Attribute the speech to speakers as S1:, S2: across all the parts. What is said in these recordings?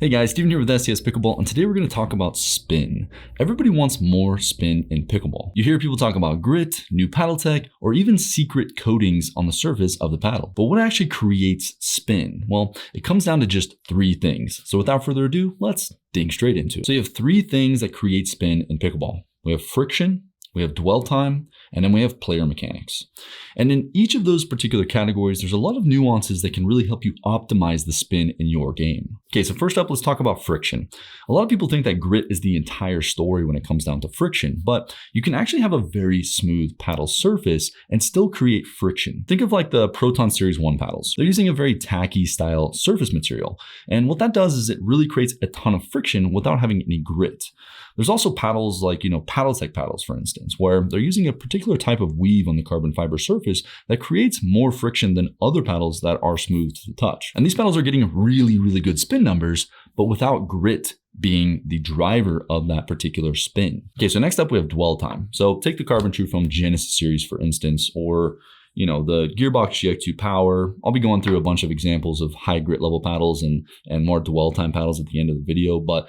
S1: Hey guys, Steven here with SCS Pickleball, and today we're going to talk about spin. Everybody wants more spin in pickleball. You hear people talk about grit, new paddle tech, or even secret coatings on the surface of the paddle. But what actually creates spin? Well, it comes down to just three things. So without further ado, let's dig straight into it. So you have three things that create spin in pickleball. We have friction, we have dwell time, and then we have player mechanics. And in each of those particular categories, there's a lot of nuances that can really help you optimize the spin in your game. Okay, so first up, let's talk about friction. A lot of people think that grit is the entire story when it comes down to friction, but you can actually have a very smooth paddle surface and still create friction. Think of like the Proton Series 1 paddles. They're using a very tacky style surface material. And what that does is it really creates a ton of friction without having any grit. There's also paddles like, paddle tech paddles, for instance, where they're using a particular type of weave on the carbon fiber surface that creates more friction than other paddles that are smooth to the touch. And these paddles are getting really, really good spin numbers, but without grit being the driver of that particular spin. Okay, so next up we have dwell time. So take the Carbon TruFoam Genesis series, for instance, or the Gearbox GX2 Power. I'll be going through a bunch of examples of high grit level paddles and more dwell time paddles at the end of the video. But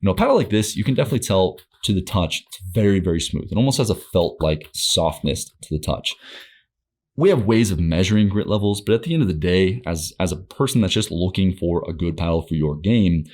S1: a paddle like this, you can definitely tell to the touch, it's very, very smooth. It almost has a felt-like softness to the touch. We have ways of measuring grit levels, but at the end of the day, as a person that's just looking for a good paddle for your game,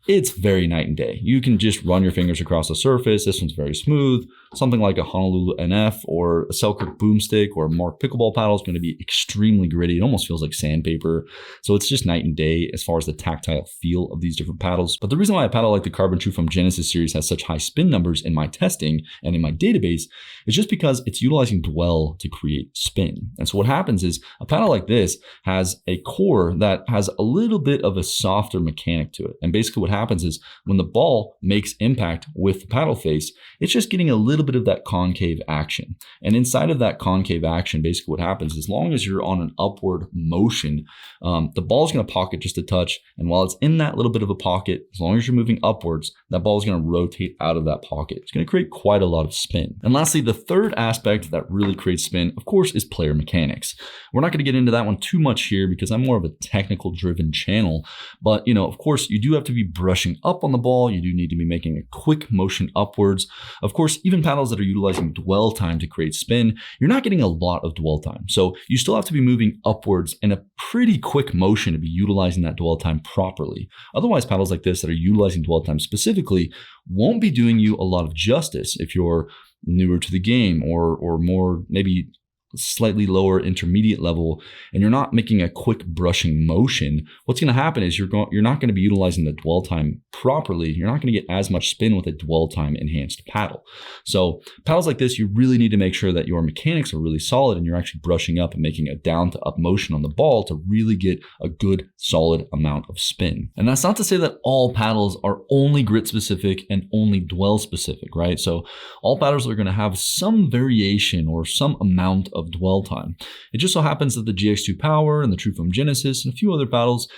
S1: it's very night and day. You can just run your fingers across the surface. This one's very smooth. Something like a Honolulu NF or a Selkirk BOOMSTIK or a Mark pickleball paddle is going to be extremely gritty. It almost feels like sandpaper. So it's just night and day as far as the tactile feel of these different paddles. But the reason why a paddle like the Carbon TruFoam Genesis series has such high spin numbers in my testing and in my database is just because it's utilizing dwell to create spin. And so what happens is a paddle like this has a core that has a little bit of a softer mechanic to it. And basically what happens is when the ball makes impact with the paddle face, it's just getting a little bit of that concave action. And inside of that concave action, basically what happens, as long as you're on an upward motion, the ball is going to pocket just a touch. And while it's in that little bit of a pocket, as long as you're moving upwards, that ball is going to rotate out of that pocket. It's going to create quite a lot of spin. And lastly, the third aspect that really creates spin, of course, is player mechanics. We're not going to get into that one too much here because I'm more of a technical driven channel. But, of course, you do have to be brushing up on the ball. You do need to be making a quick motion upwards. Of course, even paddles that are utilizing dwell time to create spin, you're not getting a lot of dwell time. So you still have to be moving upwards in a pretty quick motion to be utilizing that dwell time properly. Otherwise, paddles like this that are utilizing dwell time specifically won't be doing you a lot of justice if you're newer to the game or more maybe slightly lower intermediate level and you're not making a quick brushing motion. What's going to happen is you're not going to be utilizing the dwell time properly. You're not going to get as much spin with a dwell time enhanced paddle. So paddles like this, you really need to make sure that your mechanics are really solid and you're actually brushing up and making a down to up motion on the ball to really get a good solid amount of spin. And that's not to say that all paddles are only grit specific and only dwell specific, right? So all paddles are going to have some variation or some amount of dwell time. It just so happens that the GX2 Power and the TruFoam Genesis and a few other paddles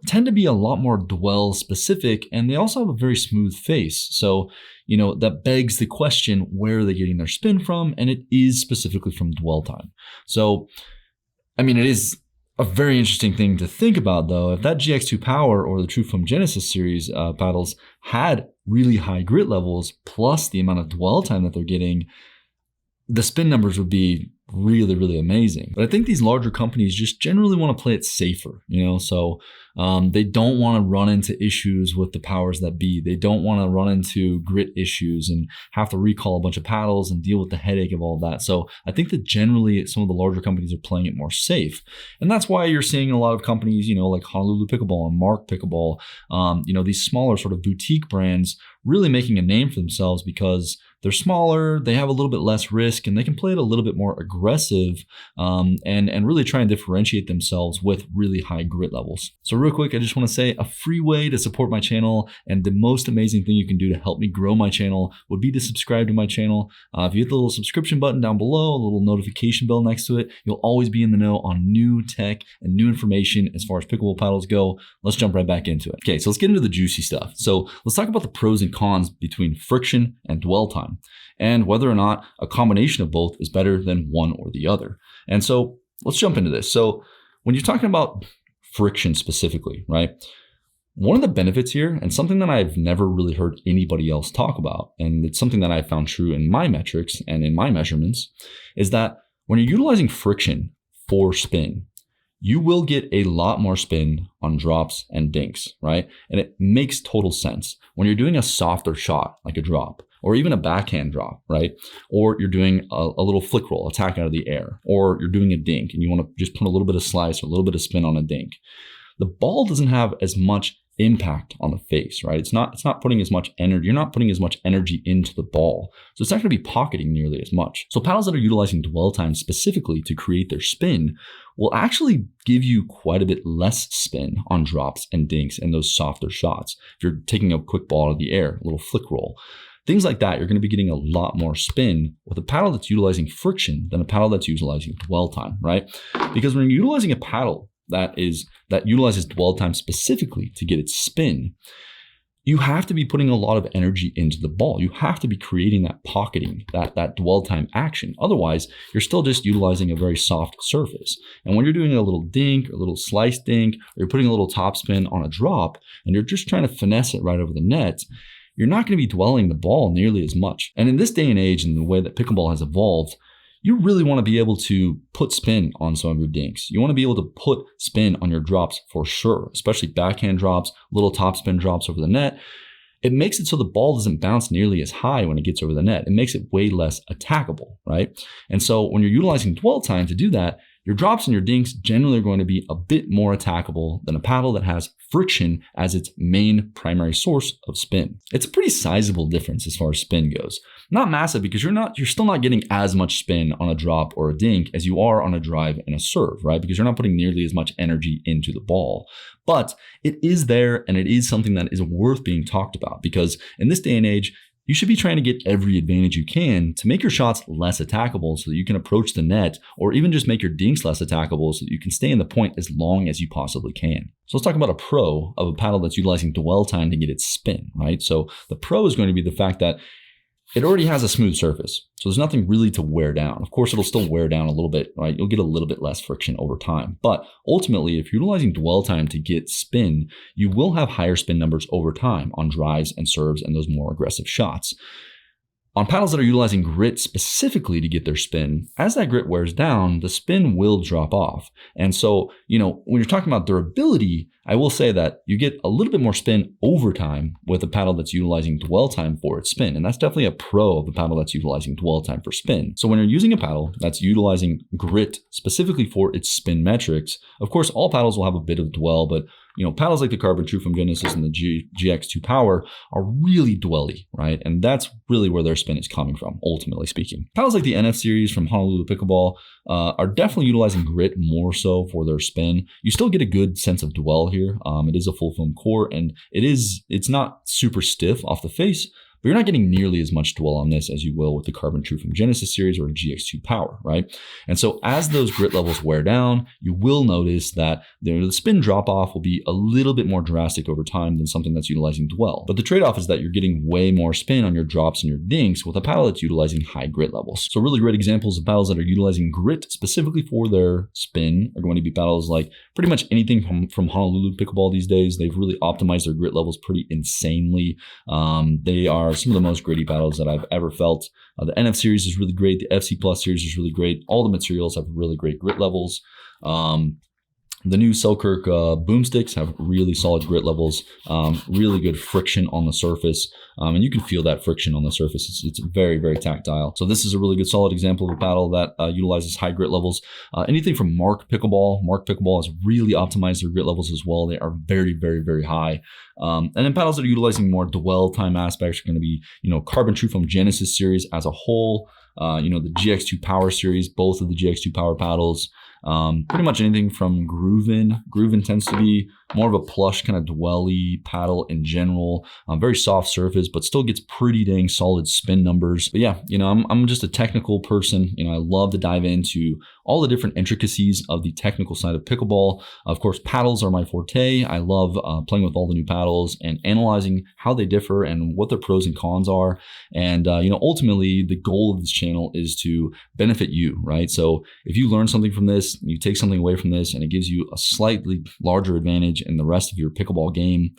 S1: tend to be a lot more dwell specific, and they also have a very smooth face. So, that begs the question, where are they getting their spin from? And it is specifically from dwell time. So, it is a very interesting thing to think about though. If that GX2 Power or the TruFoam Genesis series paddles had really high grit levels plus the amount of dwell time that they're getting, the spin numbers would be really, really amazing. But I think these larger companies just generally want to play it safer, so they don't want to run into issues with the powers that be. They don't want to run into grit issues and have to recall a bunch of paddles and deal with the headache of all that. So I think that generally some of the larger companies are playing it more safe. And that's why you're seeing a lot of companies, like Honolulu Pickleball and Mark Pickleball, these smaller sort of boutique brands really making a name for themselves because they're smaller, they have a little bit less risk, and they can play it a little bit more aggressive and really try and differentiate themselves with really high grit levels. So real quick, I just want to say a free way to support my channel and the most amazing thing you can do to help me grow my channel would be to subscribe to my channel. If you hit the little subscription button down below, a little notification bell next to it, you'll always be in the know on new tech and new information as far as pickleball paddles go. Let's jump right back into it. Okay, so let's get into the juicy stuff. So let's talk about the pros and cons between friction and dwell time, and whether or not a combination of both is better than one or the other. And so let's jump into this. So when you're talking about friction specifically, right? One of the benefits here, and something that I've never really heard anybody else talk about, and it's something that I found true in my metrics and in my measurements, is that when you're utilizing friction for spin, you will get a lot more spin on drops and dinks, right? And it makes total sense. When you're doing a softer shot, like a drop, or even a backhand drop, right? Or you're doing a little flick roll, attack out of the air, or you're doing a dink and you want to just put a little bit of slice or a little bit of spin on a dink. The ball doesn't have as much impact on the face, right? It's not putting as much energy. You're not putting as much energy into the ball. So it's not going to be pocketing nearly as much. So paddles that are utilizing dwell time specifically to create their spin will actually give you quite a bit less spin on drops and dinks and those softer shots. If you're taking a quick ball out of the air, a little flick roll, things like that, you're going to be getting a lot more spin with a paddle that's utilizing friction than a paddle that's utilizing dwell time, right? Because when you're utilizing a paddle that utilizes dwell time specifically to get its spin, you have to be putting a lot of energy into the ball. You have to be creating that pocketing, that dwell time action. Otherwise, you're still just utilizing a very soft surface. And when you're doing a little dink, or a little slice dink, or you're putting a little top spin on a drop, and you're just trying to finesse it right over the net, you're not going to be dwelling the ball nearly as much. And in this day and age, and the way that pickleball has evolved, you really want to be able to put spin on some of your dinks. You want to be able to put spin on your drops for sure, especially backhand drops, little top spin drops over the net. It makes it so the ball doesn't bounce nearly as high when it gets over the net. It makes it way less attackable, right? And so when you're utilizing dwell time to do that, your drops and your dinks generally are going to be a bit more attackable than a paddle that has friction as its main primary source of spin. It's a pretty sizable difference as far as spin goes. Not massive, because you're still not getting as much spin on a drop or a dink as you are on a drive and a serve, right? Because you're not putting nearly as much energy into the ball. But it is there, and it is something that is worth being talked about, because in this day and age, you should be trying to get every advantage you can to make your shots less attackable so that you can approach the net, or even just make your dinks less attackable so that you can stay in the point as long as you possibly can. So let's talk about a pro of a paddle that's utilizing dwell time to get its spin, right? So the pro is going to be the fact that it already has a smooth surface, so there's nothing really to wear down. Of course, it'll still wear down a little bit, right? You'll get a little bit less friction over time. But ultimately, if you're utilizing dwell time to get spin, you will have higher spin numbers over time on drives and serves and those more aggressive shots. On paddles that are utilizing grit specifically to get their spin, as that grit wears down, the spin will drop off. And so, when you're talking about durability, I will say that you get a little bit more spin over time with a paddle that's utilizing dwell time for its spin. And that's definitely a pro of a paddle that's utilizing dwell time for spin. So when you're using a paddle that's utilizing grit specifically for its spin metrics, of course, all paddles will have a bit of dwell, but paddles like the Carbon TruFoam Genesis and the GX2 Power are really dwelly, right? And that's really where their spin is coming from, ultimately speaking. Paddles like the NF series from Honolulu Pickleball are definitely utilizing grit more so for their spin. You still get a good sense of dwell here. It is a full foam core, and it's not super stiff off the face, but you're not getting nearly as much dwell on this as you will with the Carbon TruFoam Genesis series or a GX2 Power, right? And so as those grit levels wear down, you will notice that the spin drop off will be a little bit more drastic over time than something that's utilizing dwell. But the trade-off is that you're getting way more spin on your drops and your dinks with a paddle that's utilizing high grit levels. So really great examples of paddles that are utilizing grit specifically for their spin are going to be paddles like pretty much anything from Honolulu Pickleball these days. They've really optimized their grit levels pretty insanely. They are some of the most gritty paddles that I've ever felt. The NF series is really great. The FC Plus series is really great. All the materials have really great grit levels. The new Selkirk BOOMSTIKs have really solid grit levels, really good friction on the surface, and you can feel that friction on the surface. It's very, very tactile. So this is a really good solid example of a paddle that utilizes high grit levels. Anything from Mark Pickleball has really optimized their grit levels as well. They are very, very, very high. And then paddles that are utilizing more dwell time aspects are going to be, Carbon TruFoam Genesis series as a whole, the GX2 Power series, both of the GX2 Power paddles. Pretty much anything from Grooven. Grooven tends to be more of a plush kind of dwelly paddle in general. Very soft surface, but still gets pretty dang solid spin numbers. But yeah, I'm just a technical person. I love to dive into all the different intricacies of the technical side of pickleball. Of course, paddles are my forte. I love playing with all the new paddles and analyzing how they differ and what their pros and cons are. And, ultimately, the goal of this channel is to benefit you, right? So if you learn something from this, this, you take something away from this, and it gives you a slightly larger advantage in the rest of your pickleball game,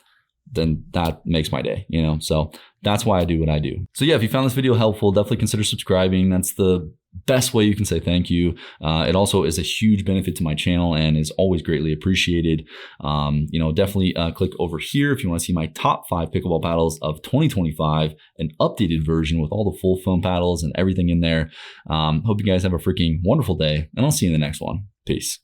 S1: then that makes my day, you know? So that's why I do what I do. So yeah, if you found this video helpful, definitely consider subscribing. That's the best way you can say thank you. It also is a huge benefit to my channel and is always greatly appreciated. You know, definitely click over here if you want to see my top 5 pickleball paddles of 2025, an updated version with all the full foam paddles and everything in there. Hope you guys have a freaking wonderful day, and I'll see you in the next one. Peace.